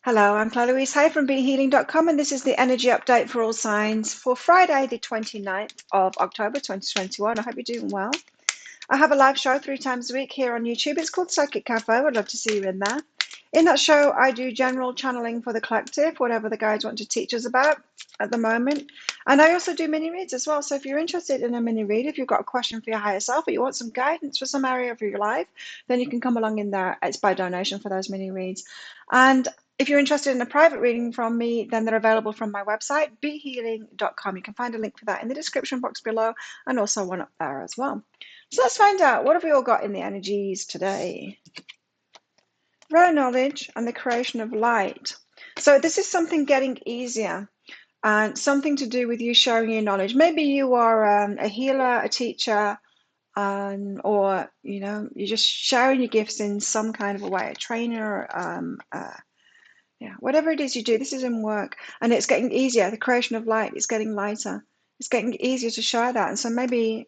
Hello, I'm Claire Louise Hay from BeHealing.com, and this is the energy update for all signs for Friday, the 29th of October 2021. I hope you're doing well. I have a live show 3 times a week here on YouTube. It's called Psychic Cafe. I'd love to see you in there. In that show, I do general channeling for the collective, whatever the guides want to teach us about at the moment. And I also do mini reads as well. So if you're interested in a mini read, if you've got a question for your higher self or you want some guidance for some area of your life, then you can come along in there. It's by donation for those mini reads. And if you're interested in a private reading from me, then they're available from my website, behealing.com. You can find a link for that in the description box below and also one up there as well. So let's find out, what have we all got in the energies today? Raw knowledge and the creation of light. So this is something getting easier and something to do with you sharing your knowledge. Maybe you are a healer, a teacher, or you're just sharing your gifts in some kind of a way, a trainer, whatever it is you do. This is in work, and it's getting easier. The creation of light is getting lighter. It's getting easier to share that, and so maybe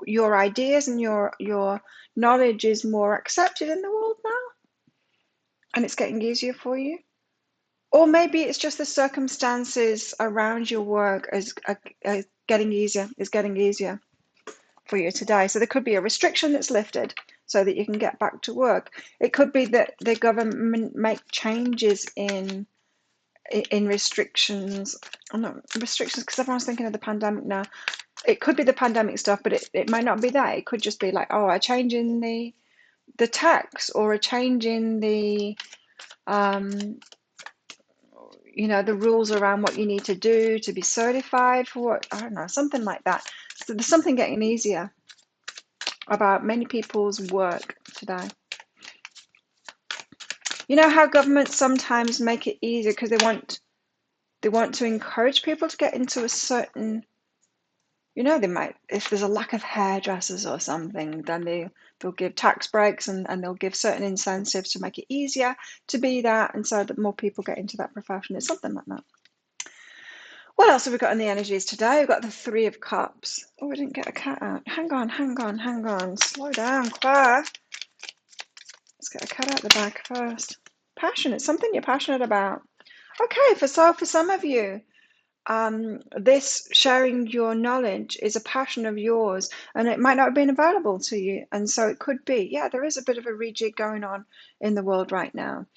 your ideas and your knowledge is more accepted in the world now, and it's getting easier for you. Or maybe it's just the circumstances around your work are getting easier. Is getting easier for you today. So there could be a restriction that's lifted so that you can get back to work. It could be that the government make changes in restrictions. Oh, no, restrictions, because everyone's thinking of the pandemic now. It could be the pandemic stuff, but it might not be that. It could just be like, oh, a change in the tax, or a change in the the rules around what you need to do to be certified for what, I don't know, something like that. So there's something getting easier about many people's work today. You know how governments sometimes make it easier because they want to encourage people to get into a certain, they might, if there's a lack of hairdressers or something, then they'll give tax breaks and they'll give certain incentives to make it easier to be that, and so that more people get into that profession. It's something like that. What else have we got in the energies today? We've got the Three of Cups. Oh, we didn't get a cat out. Hang on. Slow down, Claire. Let's get a cat out the back first. Passion. It's something you're passionate about. Okay, for some of you, this sharing your knowledge is a passion of yours, and it might not have been available to you. And so it could be, there is a bit of a rejig going on in the world right now,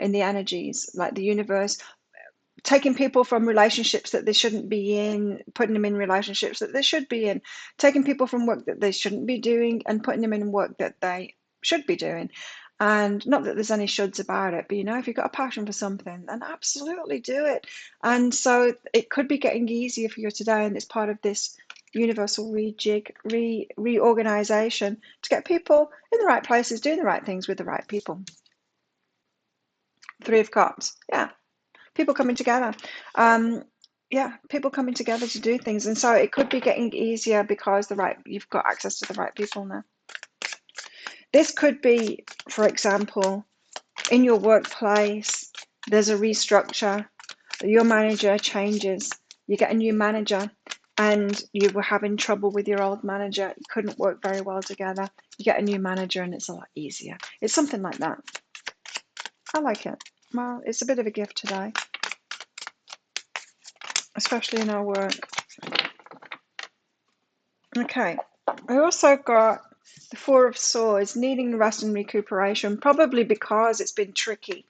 in the energies, like the universe taking people from relationships that they shouldn't be in, putting them in relationships that they should be in, taking people from work that they shouldn't be doing and putting them in work that they should be doing. And not that there's any shoulds about it, but if you've got a passion for something, then absolutely do it. And so it could be getting easier for you today, and it's part of this universal rejig, reorganization to get people in the right places, doing the right things with the right people. Three of Cups, people coming together. People coming together to do things, and so it could be getting easier because you've got access to the right people now. This could be, for example, in your workplace, there's a restructure, your manager changes, you get a new manager, and you were having trouble with your old manager, you couldn't work very well together, you get a new manager and it's a lot easier. It's something like that. I like it. Well, it's a bit of a gift today, especially in our work. Okay, I also got the Four of Swords, needing rest and recuperation, probably because it's been tricky.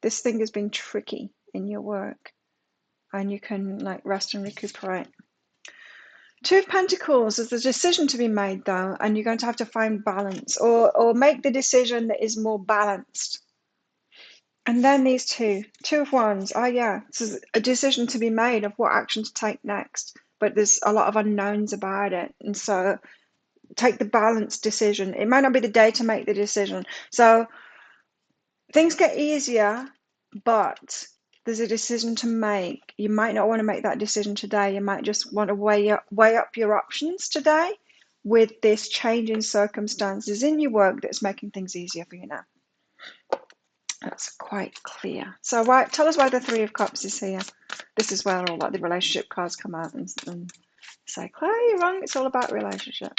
This thing has been tricky in your work, and you can rest and recuperate. Two of Pentacles, there's a decision to be made though, and you're going to have to find balance, or make the decision that is more balanced. And then these Two of Wands. This is a decision to be made of what action to take next, but there's a lot of unknowns about it, and so take the balanced decision. It might not be the day to make the decision, so things get easier, but there's a decision to make. You might not want to make that decision today. You might just want to weigh up your options today with this change in circumstances in your work that's making things easier for you now. That's quite clear. So tell us why the Three of Cups is here. This is where all the relationship cards come out and say, Claire, you're wrong. It's all about relationship.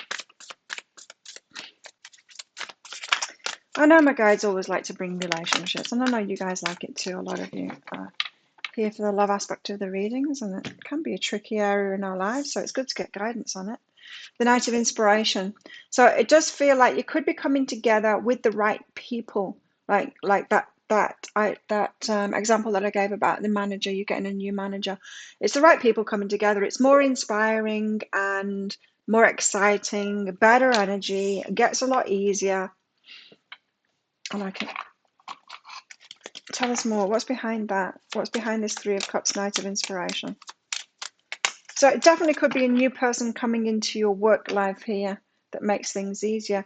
I know my guides always like to bring relationships, and I know you guys like it too. A lot of you are here for the love aspect of the readings, and it can be a tricky area in our lives, so it's good to get guidance on it. The Knight of Inspiration. So it does feel like you could be coming together with the right people, like that example that I gave about the manager. You're getting a new manager. It's the right people coming together. It's more inspiring and more exciting, better energy. It gets a lot easier. I like it. Tell us more. What's behind that? What's behind this Three of Cups, Knight of Inspiration? So it definitely could be a new person coming into your work life here that makes things easier.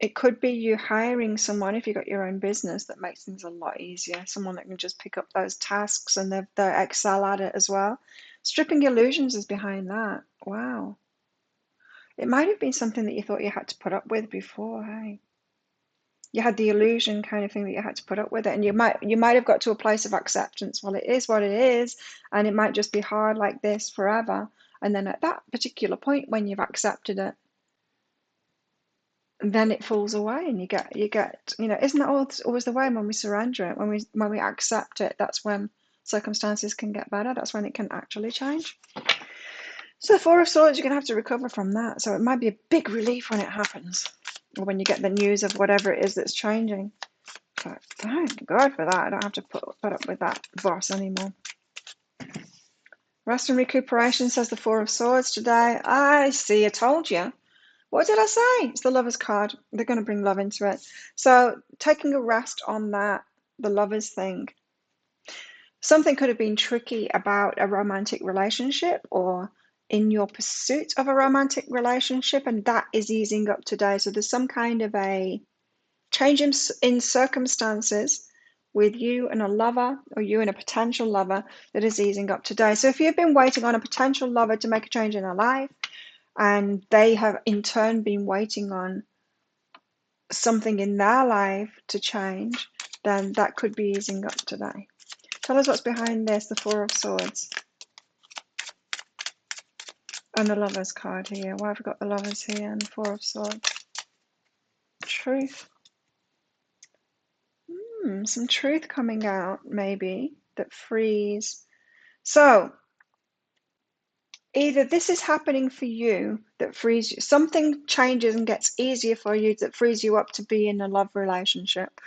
It could be you hiring someone, if you've got your own business, that makes things a lot easier. Someone that can just pick up those tasks and they excel at it as well. Stripping illusions is behind that. Wow. It might have been something that you thought you had to put up with before, hey? You had the illusion kind of thing that you had to put up with it, and you might have got to a place of acceptance. Well, it is what it is, and it might just be hard like this forever. And then at that particular point when you've accepted it, then it falls away, and you get isn't that always the way when we surrender it, when we accept it? That's when circumstances can get better. That's when it can actually change. So the Four of Swords, you're gonna have to recover from that. So it might be a big relief when it happens, or when you get the news of whatever it is that's changing. But thank God for that. I don't have to put up with that boss anymore. Rest and recuperation, says the Four of Swords today. I see, I told you. What did I say? It's the Lover's card. They're going to bring love into it. So taking a rest on that, the Lover's thing. Something could have been tricky about a romantic relationship or in your pursuit of a romantic relationship, and that is easing up today. So there's some kind of a change in circumstances with you and a lover, or you and a potential lover, that is easing up today. So if you've been waiting on a potential lover to make a change in their life, and they have in turn been waiting on something in their life to change, then that could be easing up today. Tell us what's behind this, the Four of Swords. And the Lover's card here. Why have we got the Lovers here and the Four of Swords? Truth. Some truth coming out, maybe, that frees. So, either this is happening for you that frees you, something changes and gets easier for you that frees you up to be in a love relationship,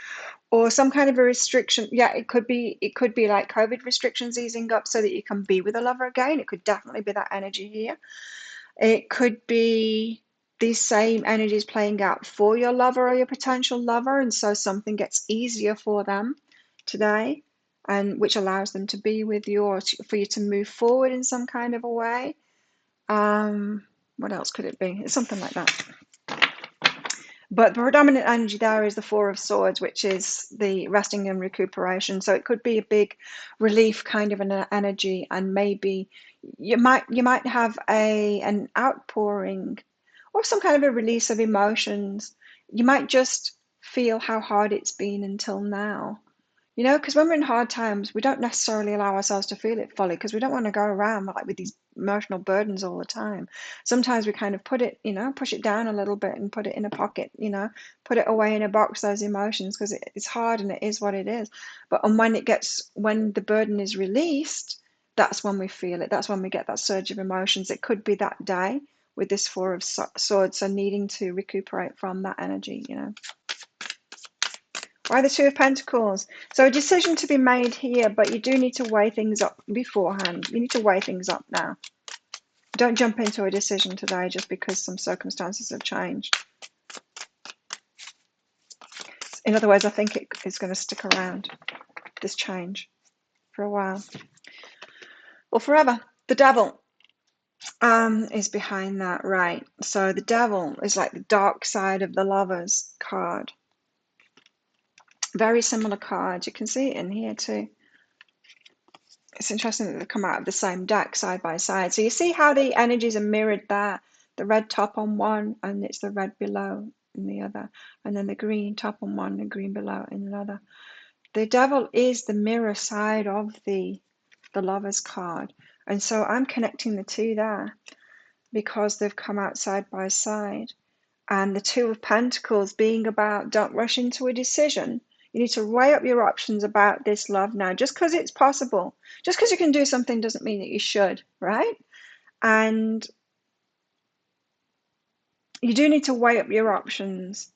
or some kind of a restriction. Yeah, it could be like COVID restrictions easing up so that you can be with a lover again. It could definitely be that energy here. It could be these same energies playing out for your lover or your potential lover, and so something gets easier for them today, and which allows them to be with you, or for you to move forward in some kind of a way. What else could it be? It's something like that. But the predominant energy there is the Four of Swords, which is the resting and recuperation. So it could be a big relief kind of an energy, and maybe you might have an outpouring or some kind of a release of emotions. You might just feel how hard it's been until now. Because when we're in hard times, we don't necessarily allow ourselves to feel it fully, because we don't want to go around like with these emotional burdens all the time. Sometimes we kind of push it down a little bit and put it in a pocket, put it away in a box, those emotions, because it's hard and it is what it is. But when the burden is released, that's when we feel it. That's when we get that surge of emotions. It could be that day with this Four of Swords, so needing to recuperate from that energy, Why the Two of Pentacles? So a decision to be made here, but you do need to weigh things up beforehand. You need to weigh things up now. Don't jump into a decision today just because some circumstances have changed. In other words, I think it is going to stick around, this change, for a while. Or forever. The Devil is behind that, right? So the Devil is like the dark side of the Lovers card. Very similar cards. You can see it in here too. It's interesting that they come out of the same deck side by side. So you see how the energies are mirrored there. The red top on one, and it's the red below in the other. And then the green top on one, and the green below in another. The Devil is the mirror side of the Lover's card. And so I'm connecting the two there because they've come out side by side. And the Two of Pentacles being about don't rush into a decision. You need to weigh up your options about this love now. Just because it's possible, just because you can do something doesn't mean that you should, right? And you do need to weigh up your options.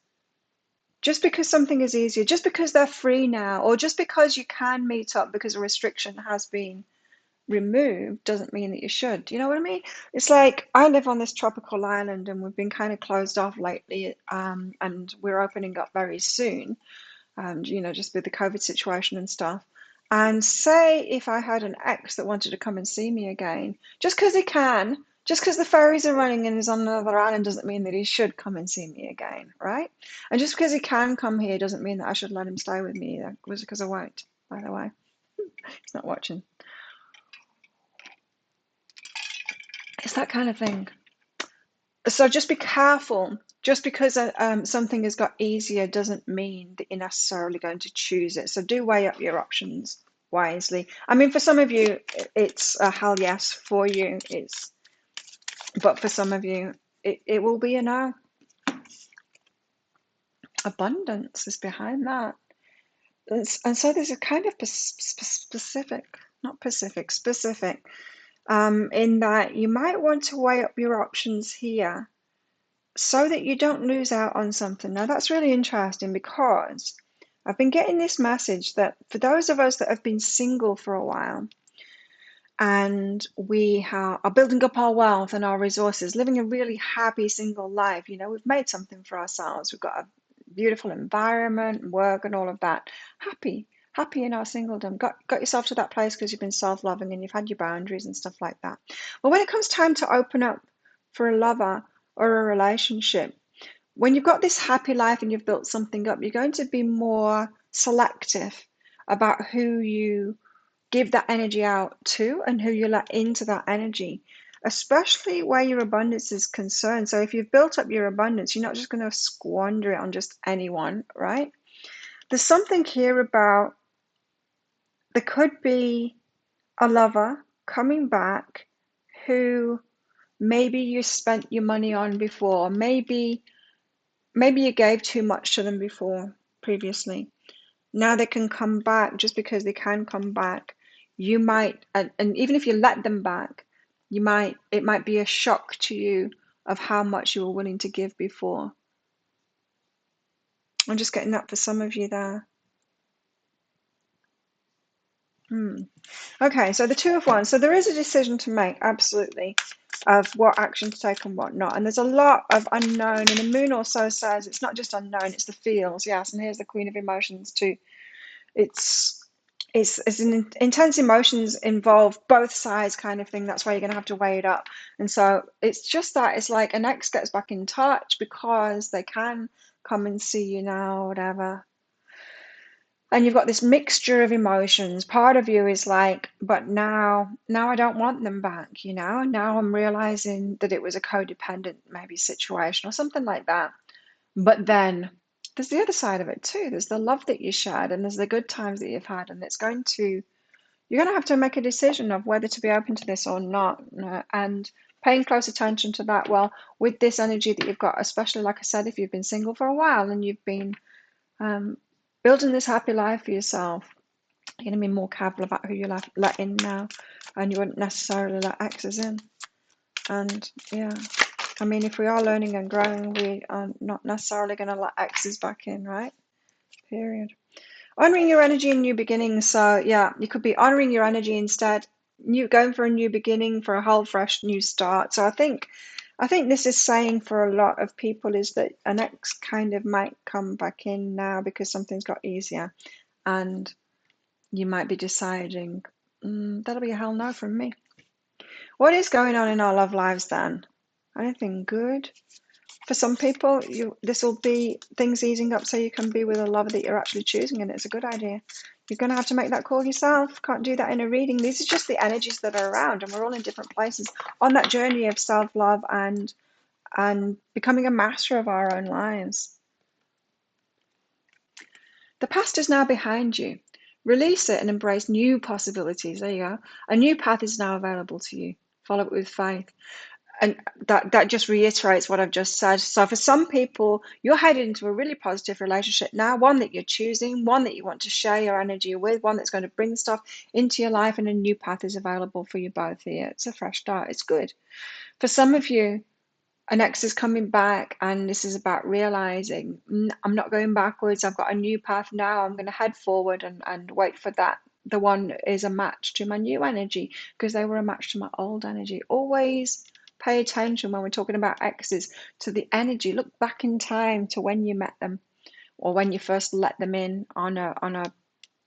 Just because something is easier, just because they're free now, or just because you can meet up because a restriction has been removed doesn't mean that you should. Do you know what I mean? It's like I live on this tropical island and we've been kind of closed off lately, and we're opening up very soon, just with the COVID situation and stuff. And say if I had an ex that wanted to come and see me again, just because he can, just because the ferries are running and he's on another island doesn't mean that he should come and see me again, right? And just because he can come here doesn't mean that I should let him stay with me either, because I won't, by the way. He's not watching. It's that kind of thing. So just be careful. Just because something has got easier doesn't mean that you're necessarily going to choose it. So do weigh up your options wisely. I mean, for some of you, it's a hell yes. For you, but for some of you, it will be a no. Abundance is behind that. And so there's a kind of specific, in that you might want to weigh up your options here so that you don't lose out on something. Now, that's really interesting because I've been getting this message that for those of us that have been single for a while and we are building up our wealth and our resources, living a really happy single life, we've made something for ourselves. We've got a beautiful environment, work, and all of that. Happy in our singledom. Got yourself to that place because you've been self-loving and you've had your boundaries and stuff like that. But when it comes time to open up for a lover or a relationship, when you've got this happy life and you've built something up, you're going to be more selective about who you give that energy out to and who you let into that energy, especially where your abundance is concerned. So if you've built up your abundance, you're not just going to squander it on just anyone, right? There's something here about there could be a lover coming back who maybe you spent your money on before, maybe you gave too much to them previously. Now they can come back. Just because they can come back, you might, and even if you let them back, it might be a shock to you of how much you were willing to give before. I'm just getting that for some of you there. Okay, so the Two of Wands. So there is a decision to make, absolutely, of what action to take and what not. And there's a lot of unknown. And the Moon also says it's not just unknown, it's the feels. Yes, and here's the Queen of Emotions too. It's an intense emotions involve both sides kind of thing. That's why you're going to have to weigh it up. And so it's just that it's like an ex gets back in touch because they can come and see you now, whatever. And you've got this mixture of emotions. Part of you is like, but now I don't want them back, Now I'm realizing that it was a codependent maybe situation or something like that. But then there's the other side of it too. There's the love that you shared and there's the good times that you've had, and you're going to have to make a decision of whether to be open to this or not, and paying close attention to that. Well, with this energy that you've got, especially like I said, if you've been single for a while and you've been building this happy life for yourself, you're going to be more careful about who you let in now, and you wouldn't necessarily let exes in. And yeah, I mean, if we are learning and growing, we are not necessarily going to let exes back in, right? Period. Honoring your energy and new beginnings. So yeah, you could be honoring your energy instead, going for a new beginning, for a whole fresh new start. So I think this is saying for a lot of people is that an ex kind of might come back in now because something's got easier, and you might be deciding, that'll be a hell no from me. What is going on in our love lives then? Anything good? For some people, this will be things easing up so you can be with a lover that you're actually choosing, and it's a good idea. You're going to have to make that call yourself. Can't do that in a reading. These are just the energies that are around, and we're all in different places on that journey of self-love and becoming a master of our own lives. The past is now behind you. Release it and embrace new possibilities. There you go. A new path is now available to you. Follow it with faith. and that just reiterates what I've just said. So for some people, you're headed into a really positive relationship now, one that you're choosing, one that you want to share your energy with, one that's going to bring stuff into your life, and a new path is available for you both here. It's a fresh start. It's good. For some of you, an ex is coming back, and this is about realizing, I'm not going backwards. I've got a new path now. I'm going to head forward and wait for that. The one is a match to my new energy because they were a match to my old energy. Always pay attention when we're talking about exes to the energy. Look back in time to when you met them or when you first let them in on a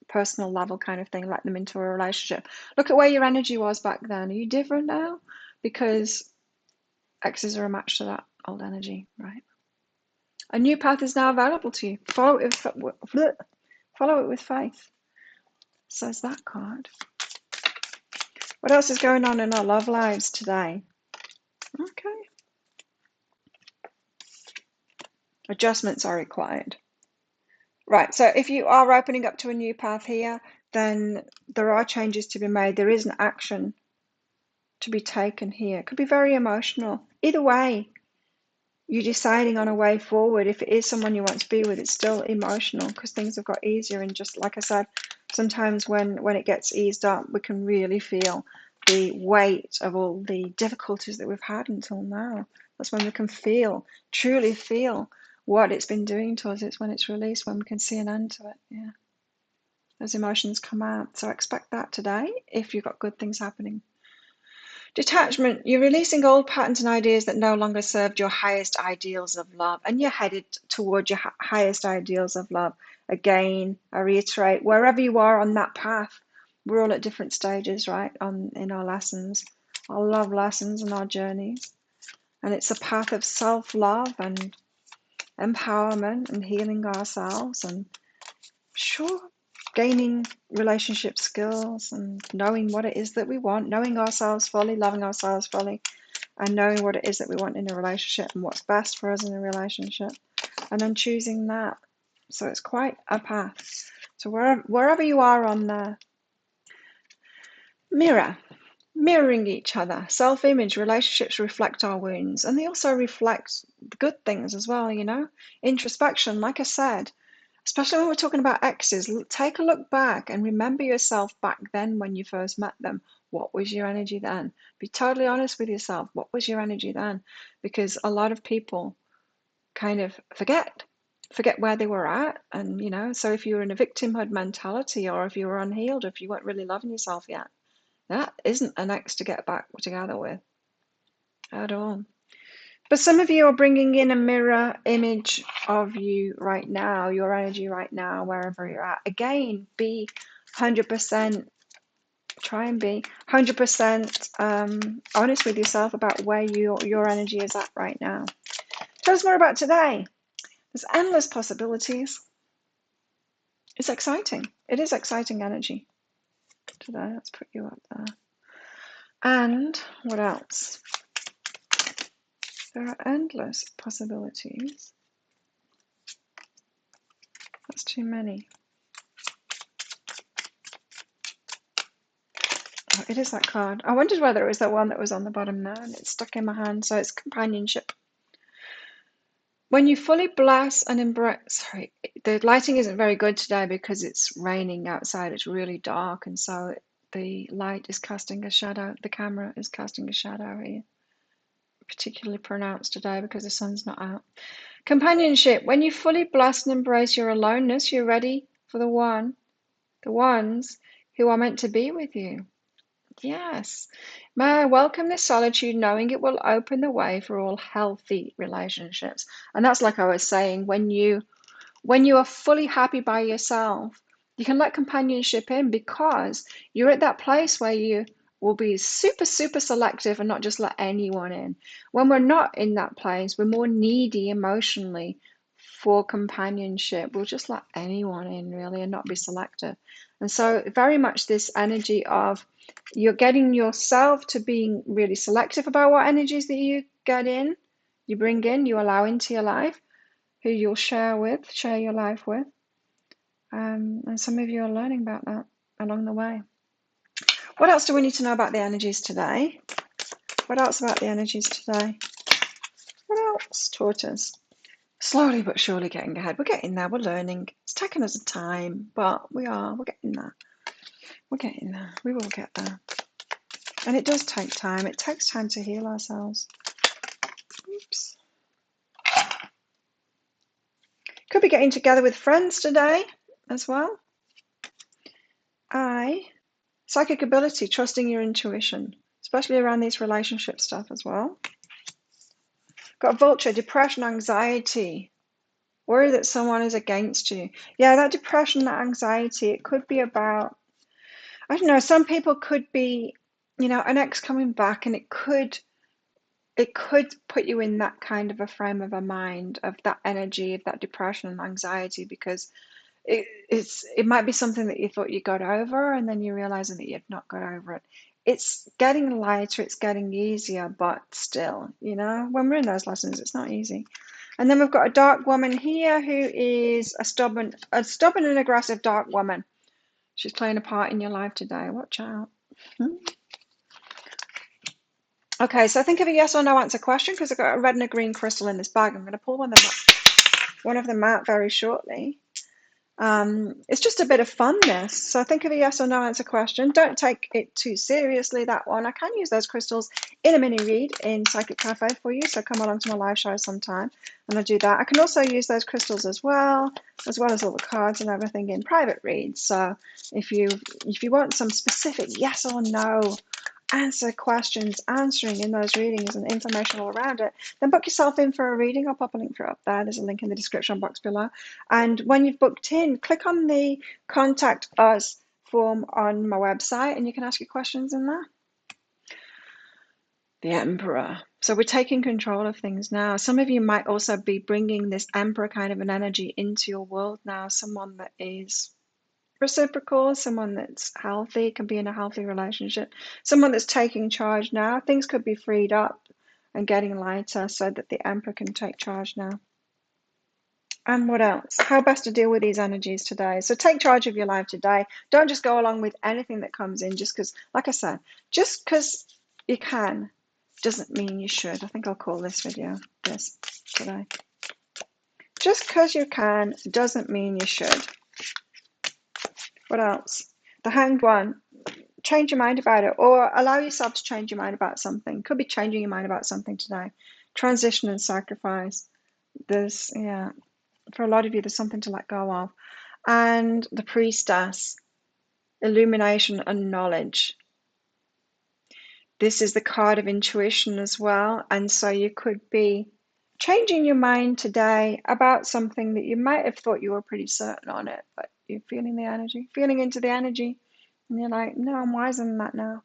personal level kind of thing, let them into a relationship. Look at where your energy was back then. Are you different now? Because exes are a match to that old energy, right? A new path is now available to you. Follow it with faith, says that card. What else is going on in our love lives today? Okay. Adjustments are required. Right, so if you are opening up to a new path here, then there are changes to be made. There is an action to be taken here. It could be very emotional. Either way, you're deciding on a way forward. If it is someone you want to be with, it's still emotional because things have got easier. And just like I said, sometimes when it gets eased up, we can really feel the weight of all the difficulties that we've had until now. That's when we can truly feel what it's been doing to us. It's when it's released, when we can see an end to it. Yeah, those emotions come out. So expect that today if you've got good things happening. Detachment, you're releasing old patterns and ideas that no longer served your highest ideals of love, and you're headed towards your highest ideals of love. Again, I reiterate, wherever you are on that path, we're all at different stages, right, in our lessons, our love lessons and our journeys. And it's a path of self-love and empowerment and healing ourselves and sure, gaining relationship skills and knowing what it is that we want, knowing ourselves fully, loving ourselves fully, and knowing what it is that we want in a relationship and what's best for us in a relationship, and then choosing that. So it's quite a path. So wherever you are on there, mirroring each other. Self-image, relationships reflect our wounds, and they also reflect the good things as well, Introspection, like I said, especially when we're talking about exes, take a look back and remember yourself back then when you first met them. What was your energy then? Be totally honest with yourself. What was your energy then? Because a lot of people kind of forget where they were at. And, so if you were in a victimhood mentality or if you were unhealed, or if you weren't really loving yourself yet, that isn't an ex to get back together with at all. But some of you are bringing in a mirror image of you right now, your energy right now, wherever you're at. Again, be 100%, try and be 100% honest with yourself about where your energy is at right now. Tell us more about today. There's endless possibilities. It's exciting. It is exciting energy today. Let's put you up there. And what else? There are endless possibilities. That's too many. Oh, it is that card. I wondered whether it was that one that was on the bottom there, and it's stuck in my hand. So it's companionship. When you fully bless and embrace, sorry, the lighting isn't very good today because it's raining outside. It's really dark, and so the light is casting a shadow. The camera is casting a shadow here, particularly pronounced today because the sun's not out. Companionship. When you fully bless and embrace your aloneness, you're ready for the ones who are meant to be with you. Yes. May I welcome this solitude, knowing it will open the way for all healthy relationships. And that's like I was saying, when you are fully happy by yourself, you can let companionship in because you're at that place where you will be super, super selective and not just let anyone in. When we're not in that place, we're more needy emotionally for companionship. We'll just let anyone in really and not be selective. And so very much this energy of you're getting yourself to being really selective about what energies that you get in, you bring in, you allow into your life, who you'll share your life with. And some of you are learning about that along the way. What else do we need to know about the energies today? What else about the energies today? What else taught us? Slowly but surely getting ahead. We're getting there. We're learning. It's taken us a time, but we're getting there. We're getting there. We will get there. And it does take time. It takes time to heal ourselves. Oops. Could be getting together with friends today as well. Psychic ability, trusting your intuition, especially around these relationship stuff as well. Got vulture, depression, anxiety, worry that someone is against you. Yeah, that depression, that anxiety, it could be about, I don't know, some people could be, an ex coming back, and it could put you in that kind of a frame of a mind, of that energy, of that depression and anxiety, because it might be something that you thought you got over, and then you're realizing that you've not got over it. It's getting lighter, it's getting easier, but still, when we're in those lessons, it's not easy. And then we've got a dark woman here who is a stubborn and aggressive dark woman. She's playing a part in your life today. Watch out. Okay, so think of a yes or no answer question, because I've got a red and a green crystal in this bag. I'm going to pull one of them out very shortly. It's just a bit of funness. So think of a yes or no answer question. Don't take it too seriously, that one. I can use those crystals in a mini read in Psychic Cafe for you, so come along to my live show sometime and I'll do that. I can also use those crystals as well as all the cards and everything in private reads. So if you want some specific yes or no answer questions, answering in those readings and information all around it, then book yourself in for a reading. I'll pop a link for it up there. There's a link in the description box below. And when you've booked in, click on the Contact Us form on my website and you can ask your questions in there. The Emperor. So we're taking control of things now. Some of you might also be bringing this Emperor kind of an energy into your world now. Someone that is reciprocal, someone that's healthy, can be in a healthy relationship, someone that's taking charge now. Things could be freed up and getting lighter so that the Emperor can take charge now. And what else? How best to deal with these energies today? So take charge of your life today. Don't just go along with anything that comes in just because, like I said, just because you can doesn't mean you should. I think I'll call this video this today. Just because you can doesn't mean you should. What else? The Hanged One. Change your mind about it, or allow yourself to change your mind about something. Could be changing your mind about something today. Transition and sacrifice. For a lot of you, there's something to let go of. And the Priestess. Illumination and knowledge. This is the card of intuition as well. And so you could be changing your mind today about something that you might have thought you were pretty certain on it, but you're feeling the energy, feeling into the energy, and you're like, no, I'm wiser than that now.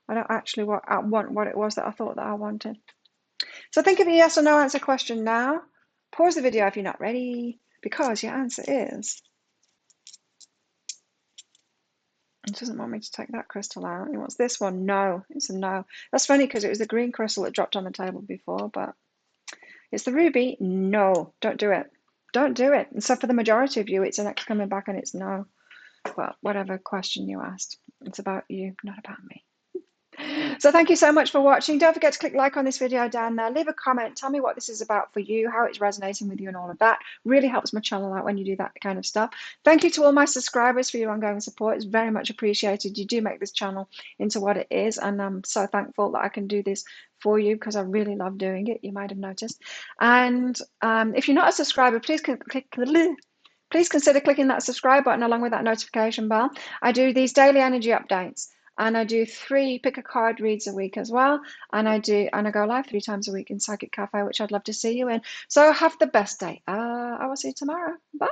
I don't actually want what it was that I thought that I wanted. So think of a yes or no answer question now. Pause the video if you're not ready, because your answer is... It doesn't want me to take that crystal out. It wants this one. No, it's a no. That's funny because it was the green crystal that dropped on the table before, but it's the ruby. No, don't do it. Don't do it. And so for the majority of you, it's an X coming back and it's no. Well, whatever question you asked, it's about you, not about me. So thank you so much for watching. Don't forget to click like on this video down there. Leave a comment. Tell me what this is about for you, how it's resonating with you and all of that. Really helps my channel out when you do that kind of stuff. Thank you to all my subscribers for your ongoing support. It's very much appreciated. You do make this channel into what it is, and I'm so thankful that I can do this for you because I really love doing it. You might have noticed. And if you're not a subscriber, please consider clicking that subscribe button along with that notification bell. I do these daily energy updates. And I do 3 pick a card reads a week as well. And I go live 3 times a week in Psychic Cafe, which I'd love to see you in. So have the best day. I will see you tomorrow. Bye.